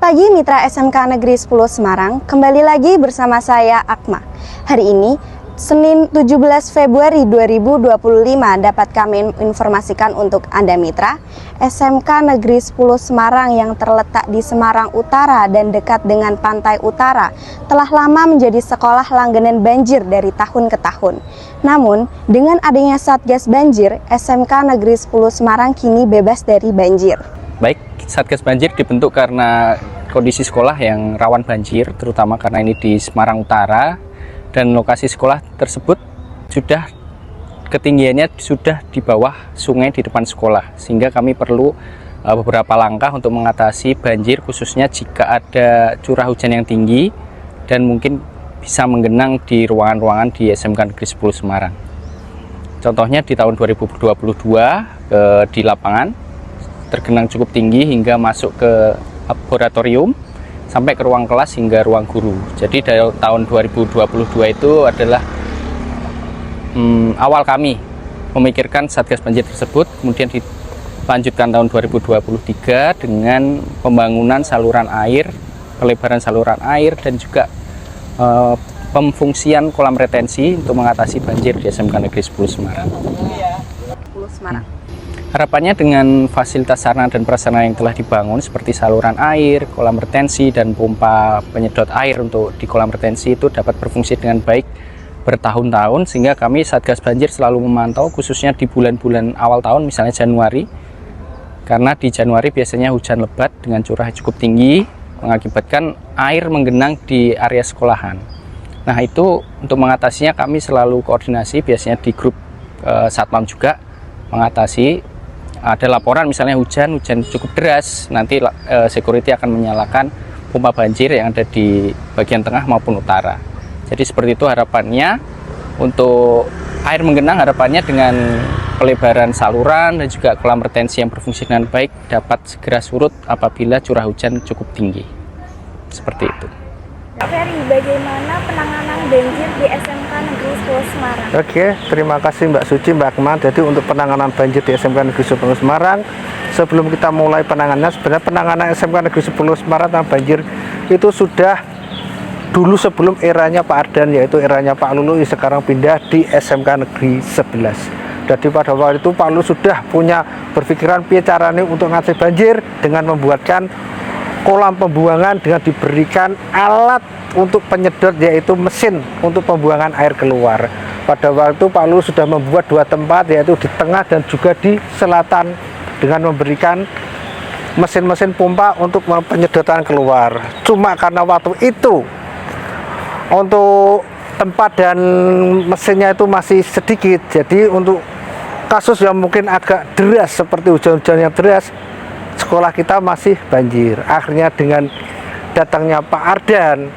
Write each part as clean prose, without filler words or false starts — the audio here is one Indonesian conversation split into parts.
Selamat pagi Mitra SMK Negeri 10 Semarang, kembali lagi bersama saya Akma. Hari ini, Senin 17 Februari 2025 dapat kami informasikan untuk Anda Mitra, SMK Negeri 10 Semarang yang terletak di Semarang Utara dan dekat dengan Pantai Utara telah lama menjadi sekolah langganan banjir dari tahun ke tahun. Namun, dengan adanya Satgas Banjir, SMK Negeri 10 Semarang kini bebas dari banjir. Baik, Satgas Banjir dibentuk karena kondisi sekolah yang rawan banjir, terutama karena ini di Semarang Utara, dan lokasi sekolah tersebut sudah ketinggiannya sudah di bawah sungai di depan sekolah, sehingga kami perlu beberapa langkah untuk mengatasi banjir, khususnya jika ada curah hujan yang tinggi dan mungkin bisa menggenang di ruangan-ruangan di SMK Negeri 10 Semarang. Contohnya di tahun 2022 di lapangan tergenang cukup tinggi hingga masuk ke laboratorium sampai ke ruang kelas hingga ruang guru. Jadi dari tahun 2022 itu adalah awal kami memikirkan Satgas Banjir tersebut, kemudian dilanjutkan tahun 2023 dengan pembangunan saluran air, pelebaran saluran air, dan juga pemfungsian kolam retensi untuk mengatasi banjir di SMK Negeri 10 Semarang. Harapannya dengan fasilitas sarana dan prasarana yang telah dibangun seperti saluran air, kolam retensi, dan pompa penyedot air untuk di kolam retensi itu dapat berfungsi dengan baik bertahun-tahun, sehingga kami Satgas Banjir selalu memantau khususnya di bulan-bulan awal tahun, misalnya Januari, karena di Januari biasanya hujan lebat dengan curah cukup tinggi mengakibatkan air menggenang di area sekolahan. Nah, itu untuk mengatasinya kami selalu koordinasi, biasanya di grup Satpam juga mengatasi. Ada laporan misalnya hujan cukup deras, nanti security akan menyalakan pompa banjir yang ada di bagian tengah maupun utara. Jadi seperti itu harapannya untuk air menggenang, harapannya dengan pelebaran saluran dan juga kolam retensi yang berfungsi dengan baik dapat segera surut apabila curah hujan cukup tinggi. Seperti itu. Pak Ferry, bagaimana penanganan banjir di SMK Negeri 10 Semarang? Oke, terima kasih Mbak Suci, Mbak Akmal. Jadi untuk penanganan banjir di SMK Negeri 10 Semarang, sebelum kita mulai penanganannya, sebenarnya penanganan SMK Negeri 10 Semarang tentang banjir itu sudah dulu sebelum eranya Pak Ardan, yaitu eranya Pak Lulu, sekarang pindah di SMK Negeri 11. Jadi pada waktu itu Pak Lulu sudah punya berpikiran caranya untuk ngatasi banjir dengan membuatkan kolam pembuangan dengan diberikan alat untuk penyedot, yaitu mesin untuk pembuangan air keluar. Pada waktu itu Pak Lulu sudah membuat dua tempat, yaitu di tengah dan juga di selatan, dengan memberikan mesin-mesin pompa untuk penyedotan keluar. Cuma karena waktu itu untuk tempat dan mesinnya itu masih sedikit, jadi untuk kasus yang mungkin agak deras seperti hujan-hujan yang deras, sekolah kita masih banjir. Akhirnya dengan datangnya Pak Ardan,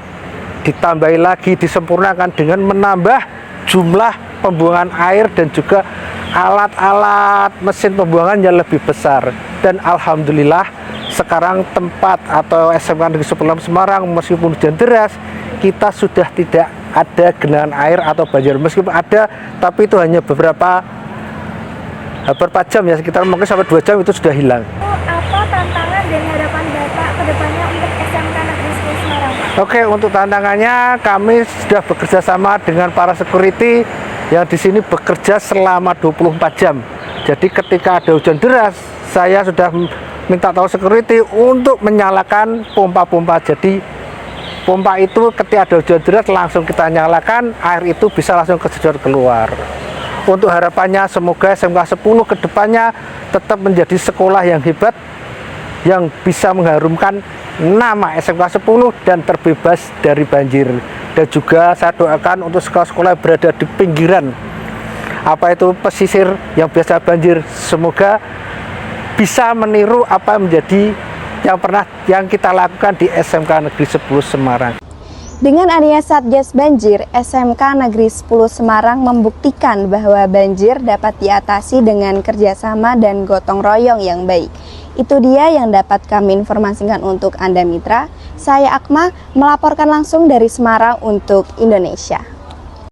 ditambahi lagi, disempurnakan dengan menambah jumlah pembuangan air dan juga alat-alat mesin pembuangan yang lebih besar. Dan alhamdulillah sekarang tempat atau SMK Negeri 10 Semarang meskipun hujan deras, kita sudah tidak ada genangan air atau banjir. Meskipun ada, tapi itu hanya beberapa jam, ya sekitar mungkin sampai 2 jam itu sudah hilang. Apa tantangan dan harapan Bapak ke depannya untuk SMK Negeri 10 Semarang, Pak? Oke, untuk tantangannya kami sudah bekerja sama dengan para security yang di sini bekerja selama 24 jam. Jadi ketika ada hujan deras, saya sudah minta tahu security untuk menyalakan pompa-pompa. Jadi pompa itu ketika ada hujan deras langsung kita nyalakan, air itu bisa langsung kesedot keluar. Untuk harapannya semoga SMK 10 ke depannya tetap menjadi sekolah yang hebat, yang bisa mengharumkan nama SMK 10 dan terbebas dari banjir. Dan juga saya doakan untuk sekolah-sekolah yang berada di pinggiran, apa itu pesisir yang biasa banjir, semoga bisa meniru apa menjadi yang kita lakukan di SMK Negeri 10 Semarang. Dengan adanya Satgas Banjir, SMK Negeri 10 Semarang membuktikan bahwa banjir dapat diatasi dengan kerjasama dan gotong royong yang baik. Itu dia yang dapat kami informasikan untuk Anda Mitra. Saya Akma, melaporkan langsung dari Semarang untuk Indonesia.